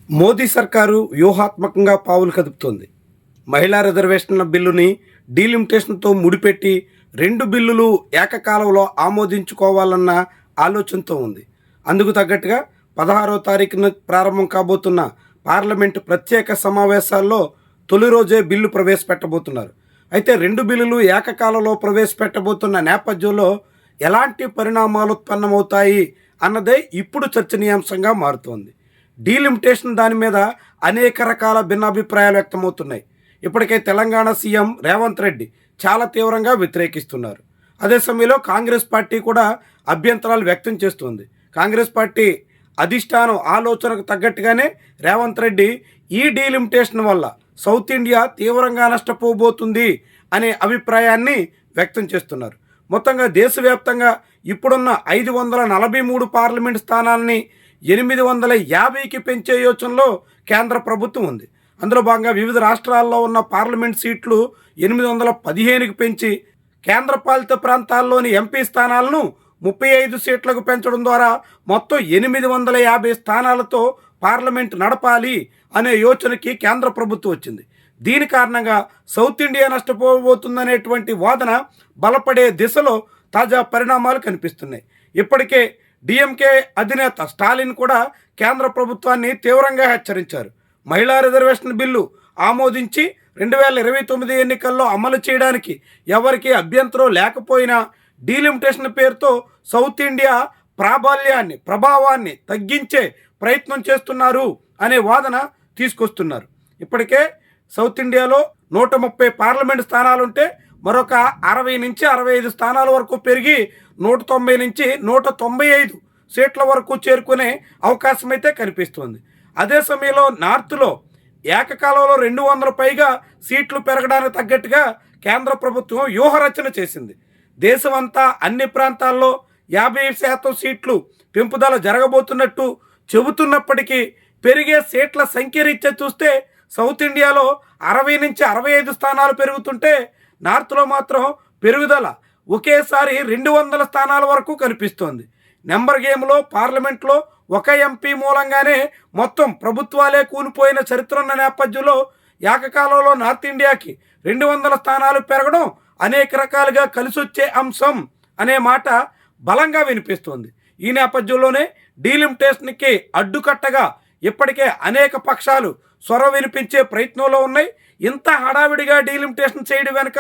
మోదీ సర్కారు వ్యూహాత్మకంగా పావులు కదుపుతోంది. మహిళా రిజర్వేషన్ల బిల్లుని డీలిమిటేషన్తో ముడిపెట్టి 2 బిల్లులు ఏకకాలంలో ఆమోదించుకోవాలన్న ఆలోచనతో ఉంది. అందుకు తగ్గట్టుగా 16వ తారీఖున ప్రారంభం కాబోతున్న పార్లమెంటు ప్రత్యేక సమావేశాల్లో తొలి రోజే బిల్లు ప్రవేశపెట్టబోతున్నారు. అయితే 2 బిల్లులు ఏకకాలంలో ప్రవేశపెట్టబోతున్న నేపథ్యంలో ఎలాంటి పరిణామాలు ఉత్పన్నమవుతాయి అన్నదే ఇప్పుడు చర్చనీయాంశంగా మారుతోంది. డీలిమిటేషన్ దాని మీద అనేక రకాల భిన్నాభిప్రాయాలు వ్యక్తమవుతున్నాయి. ఇప్పటికే తెలంగాణ సీఎం రేవంత్ రెడ్డి చాలా తీవ్రంగా వ్యతిరేకిస్తున్నారు. అదే సమయంలో కాంగ్రెస్ పార్టీ కూడా అభ్యంతరాలు వ్యక్తం చేస్తుంది. కాంగ్రెస్ పార్టీ అధిష్టానం ఆలోచనకు తగ్గట్టుగానే రేవంత్ రెడ్డి ఈ డీలిమిటేషన్ వల్ల సౌత్ ఇండియా తీవ్రంగా నష్టపోబోతుంది అనే అభిప్రాయాన్ని వ్యక్తం చేస్తున్నారు. మొత్తంగా దేశవ్యాప్తంగా ఇప్పుడున్న 543 పార్లమెంట్ స్థానాలని 850కి పెంచే యోచనలో కేంద్ర ప్రభుత్వం ఉంది. అందులో భాగంగా వివిధ రాష్ట్రాల్లో ఉన్న పార్లమెంట్ సీట్లు 815కి పెంచి కేంద్రపాలిత ప్రాంతాల్లోని ఎంపీ స్థానాలను 35 సీట్లకు పెంచడం ద్వారా మొత్తం 850 స్థానాలతో పార్లమెంట్ నడపాలి అనే యోచనకి కేంద్ర ప్రభుత్వం వచ్చింది. దీని కారణంగా సౌత్ ఇండియా నష్టపోబోతుందనేటువంటి వాదన బలపడే దిశలో తాజా పరిణామాలు కనిపిస్తున్నాయి. ఇప్పటికే డిఎంకే అధినేత స్టాలిన్ కూడా కేంద్ర ప్రభుత్వాన్ని తీవ్రంగా హెచ్చరించారు. మహిళా రిజర్వేషన్ బిల్లు ఆమోదించి 2029 ఎన్నికల్లో అమలు చేయడానికి ఎవరికి అభ్యంతరం లేకపోయినా డీలిమిటేషన్ పేరుతో సౌత్ ఇండియా ప్రభావాన్ని తగ్గించే ప్రయత్నం చేస్తున్నారు అనే వాదన తీసుకొస్తున్నారు. ఇప్పటికే సౌత్ ఇండియాలో 130 పార్లమెంట్ స్థానాలుంటే మరొక 60 నుంచి 65 స్థానాల వరకు పెరిగి 190 నుంచి 195 సీట్ల వరకు చేరుకునే అవకాశం అయితే కనిపిస్తుంది. అదే సమయంలో నార్త్లో ఏకకాలంలో 200 పైగా సీట్లు పెరగడానికి తగ్గట్టుగా కేంద్ర ప్రభుత్వం వ్యూహరచన చేసింది. దేశమంతా అన్ని ప్రాంతాల్లో 50% సీట్లు పెంపుదల జరగబోతున్నట్టు చెబుతున్నప్పటికీ పెరిగే సీట్ల సంఖ్య రీత్యా చూస్తే సౌత్ ఇండియాలో 60 నుంచి 65 స్థానాలు పెరుగుతుంటే నార్త్లో మాత్రం పెరుగుదల ఒకేసారి 200 స్థానాల వరకు కనిపిస్తోంది. నెంబర్ గేమ్లో పార్లమెంట్లో ఒక ఎంపీ మూలంగానే మొత్తం ప్రభుత్వాలే కూలిపోయిన చరిత్ర ఉన్న నేపథ్యంలో ఏకకాలంలో నార్త్ ఇండియాకి 200 స్థానాలు పెరగడం అనేక రకాలుగా కలిసొచ్చే అంశం అనే మాట బలంగా వినిపిస్తోంది. ఈ నేపథ్యంలోనే డీలిమిటేషన్కి అడ్డుకట్టగా ఇప్పటికే అనేక పక్షాలు స్వరం వినిపించే ప్రయత్నంలో ఉన్నాయి. ఇంత హడావిడిగా డీలిమిటేషన్ చేయడం వెనుక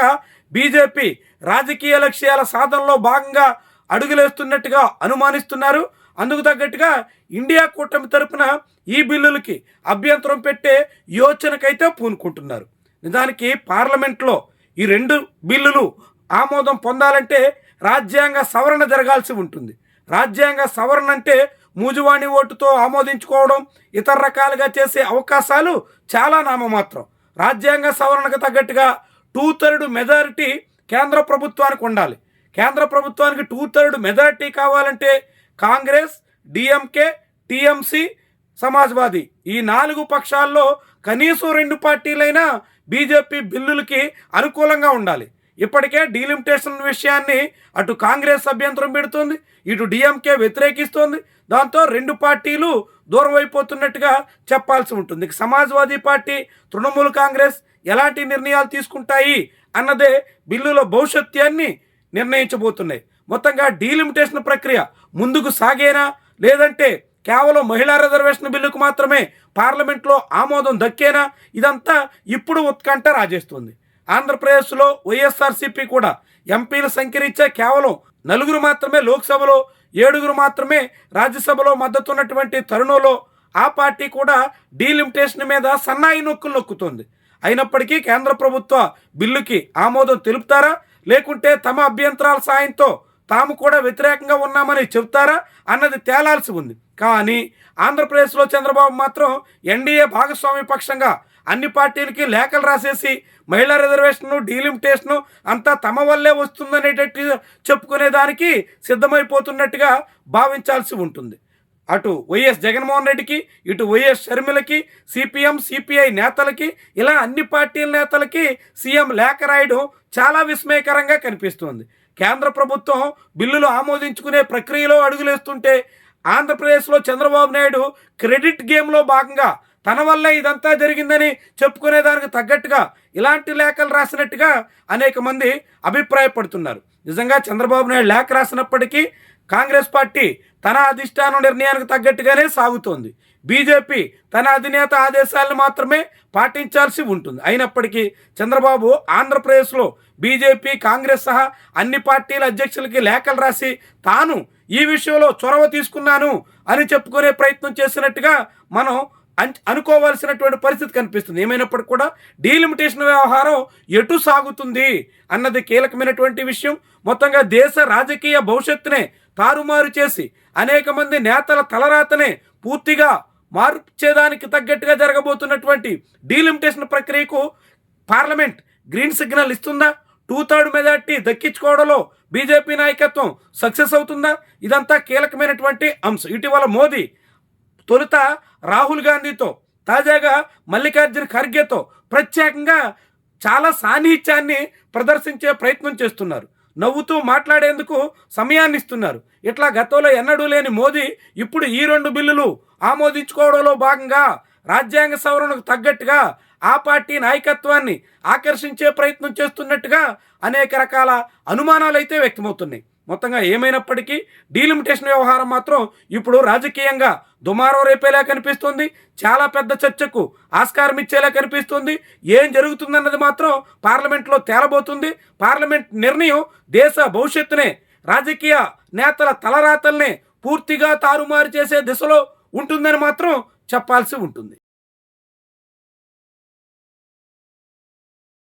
బీజేపీ రాజకీయ లక్ష్యాల సాధనలో భాగంగా అడుగులేస్తున్నట్టుగా అనుమానిస్తున్నారు. అందుకు తగ్గట్టుగా ఇండియా కూటమి తరపున ఈ బిల్లులకి అభ్యంతరం పెట్టే యోచనకైతే పూనుకుంటున్నారు. నిజానికి పార్లమెంట్లో ఈ 2 బిల్లులు ఆమోదం పొందాలంటే రాజ్యాంగ సవరణ జరగాల్సి ఉంటుంది. రాజ్యాంగ సవరణ అంటే మూజువాణి ఓటుతో ఆమోదించుకోవడం, ఇతర రకాలుగా చేసే అవకాశాలు చాలా నామమాత్రం. రాజ్యాంగ సవరణకు తగ్గట్టుగా 2/3 మెజారిటీ కేంద్ర ప్రభుత్వానికి ఉండాలి. కేంద్ర ప్రభుత్వానికి 2/3 మెజారిటీ కావాలంటే కాంగ్రెస్, డిఎంకే, టీఎంసీ, సమాజ్వాదీ ఈ 4 పక్షాల్లో కనీసం 2 పార్టీలైనా బీజేపీ బిల్లులకి అనుకూలంగా ఉండాలి. ఇప్పటికే డీలిమిటేషన్ విషయాన్ని అటు కాంగ్రెస్ అభ్యంతరం పెడుతుంది, ఇటు డిఎంకే వ్యతిరేకిస్తోంది. దాంతో 2 పార్టీలు దూరం అయిపోతున్నట్టుగా చెప్పాల్సి ఉంటుంది. సమాజ్వాదీ పార్టీ, తృణమూల్ కాంగ్రెస్ ఎలాంటి నిర్ణయాలు తీసుకుంటాయి అన్నదే బిల్లుల భవిష్యత్యాన్ని నిర్ణయించబోతున్నాయి. మొత్తంగా డీలిమిటేషన్ ప్రక్రియ ముందుకు సాగేనా లేదంటే కేవలం మహిళా రిజర్వేషన్ బిల్లుకు మాత్రమే పార్లమెంట్లో ఆమోదం దక్కేనా, ఇదంతా ఇప్పుడు ఉత్కంఠ రాజేస్తుంది. ఆంధ్రప్రదేశ్లో వైఎస్ఆర్సీపీ కూడా ఎంపీల సంఖ్య రీత్యా కేవలం 4 మాత్రమే లోక్సభలో, 7 మాత్రమే రాజ్యసభలో మద్దతున్నటువంటి తరుణంలో ఆ పార్టీ కూడా డీలిమిటేషన్ మీద సన్నాయి నొక్కులు నొక్కుతోంది. అయినప్పటికీ కేంద్ర ప్రభుత్వ బిల్లుకి ఆమోదం తెలుపుతారా లేకుంటే తమ అభ్యంతరాల సాయంతో తాము కూడా వ్యతిరేకంగా ఉన్నామని చెబుతారా అన్నది తేలాల్సి ఉంది. కానీ ఆంధ్రప్రదేశ్లో చంద్రబాబు మాత్రం ఎన్డీఏ భాగస్వామ్య పక్షంగా అన్ని పార్టీలకి లేఖలు రాసేసి మహిళా రిజర్వేషను, డీలిమిటేషను అంతా తమ వల్లే వస్తుందనేటట్టు చెప్పుకునేదానికి సిద్ధమైపోతున్నట్టుగా భావించాల్సి ఉంటుంది. అటు వైఎస్ జగన్మోహన్ రెడ్డికి, ఇటు వైఎస్ షర్మిలకి, సిపిఎం, సిపిఐ నేతలకి, ఇలా అన్ని పార్టీల నేతలకి సీఎం లేఖ రాయడం చాలా విస్మయకరంగా కనిపిస్తుంది. కేంద్ర ప్రభుత్వం బిల్లులు ఆమోదించుకునే ప్రక్రియలో అడుగులేస్తుంటే ఆంధ్రప్రదేశ్లో చంద్రబాబు నాయుడు క్రెడిట్ గేమ్లో భాగంగా తన వల్లే ఇదంతా జరిగిందని చెప్పుకునేదానికి తగ్గట్టుగా ఇలాంటి లేఖలు రాసినట్టుగా అనేక మంది అభిప్రాయపడుతున్నారు. నిజంగా చంద్రబాబు నాయుడు లేఖ రాసినప్పటికీ కాంగ్రెస్ పార్టీ తన అధిష్టానం నిర్ణయానికి తగ్గట్టుగానే సాగుతోంది. బీజేపీ తన అధినేత ఆదేశాలను మాత్రమే పాటించాల్సి ఉంటుంది. అయినప్పటికీ చంద్రబాబు ఆంధ్రప్రదేశ్లో బీజేపీ, కాంగ్రెస్ సహా అన్ని పార్టీల అధ్యక్షులకి లేఖలు రాసి తాను ఈ విషయంలో చొరవ తీసుకున్నాను అని చెప్పుకునే ప్రయత్నం చేసినట్టుగా మనం అనుకోవాల్సినటువంటి పరిస్థితి కనిపిస్తుంది. ఏమైనప్పటికీ కూడా డీలిమిటేషన్ వ్యవహారం ఎటు సాగుతుంది అన్నది కీలకమైనటువంటి విషయం. మొత్తంగా దేశ రాజకీయ భవిష్యత్తునే తారుమారు చేసి అనేక మంది నేతల తలరాతనే పూర్తిగా మార్చేదానికి తగ్గట్టుగా జరగబోతున్నటువంటి డీలిమిటేషన్ ప్రక్రియకు పార్లమెంట్ గ్రీన్ సిగ్నల్ ఇస్తుందా? 2/3 మెజార్టీ దక్కించుకోవడంలో బీజేపీ నాయకత్వం సక్సెస్ అవుతుందా? ఇదంతా కీలకమైనటువంటి అంశం. ఇటీవల మోదీ తొలుత రాహుల్ గాంధీతో, తాజాగా మల్లికార్జున ఖర్గేతో ప్రత్యేకంగా చాలా సాన్నిహిత్యాన్ని ప్రదర్శించే ప్రయత్నం చేస్తున్నారు. నవ్వుతూ మాట్లాడేందుకు సమయాన్ని ఇస్తున్నారు. ఇట్లా గతంలో ఎన్నడూ లేని మోదీ ఇప్పుడు ఈ 2 బిల్లులు ఆమోదించుకోవడంలో భాగంగా రాజ్యాంగ సవరణకు తగ్గట్టుగా ఆ పార్టీ నాయకత్వాన్ని ఆకర్షించే ప్రయత్నం చేస్తున్నట్టుగా అనేక రకాల అనుమానాలు అయితే వ్యక్తమవుతున్నాయి. మొత్తంగా ఏమైనప్పటికీ డీలిమిటేషన్ వ్యవహారం మాత్రం ఇప్పుడు రాజకీయంగా దుమారం రేపేలా కనిపిస్తుంది. చాలా పెద్ద చర్చకు ఆస్కారం ఇచ్చేలా కనిపిస్తుంది. ఏం జరుగుతుందన్నది మాత్రం పార్లమెంట్లో తేలబోతుంది. పార్లమెంట్ నిర్ణయం దేశ భవిష్యత్తునే, రాజకీయ నేతల తలరాతల్నే పూర్తిగా తారుమారు చేసే దిశలో ఉంటుందని మాత్రం చెప్పాల్సి ఉంటుంది.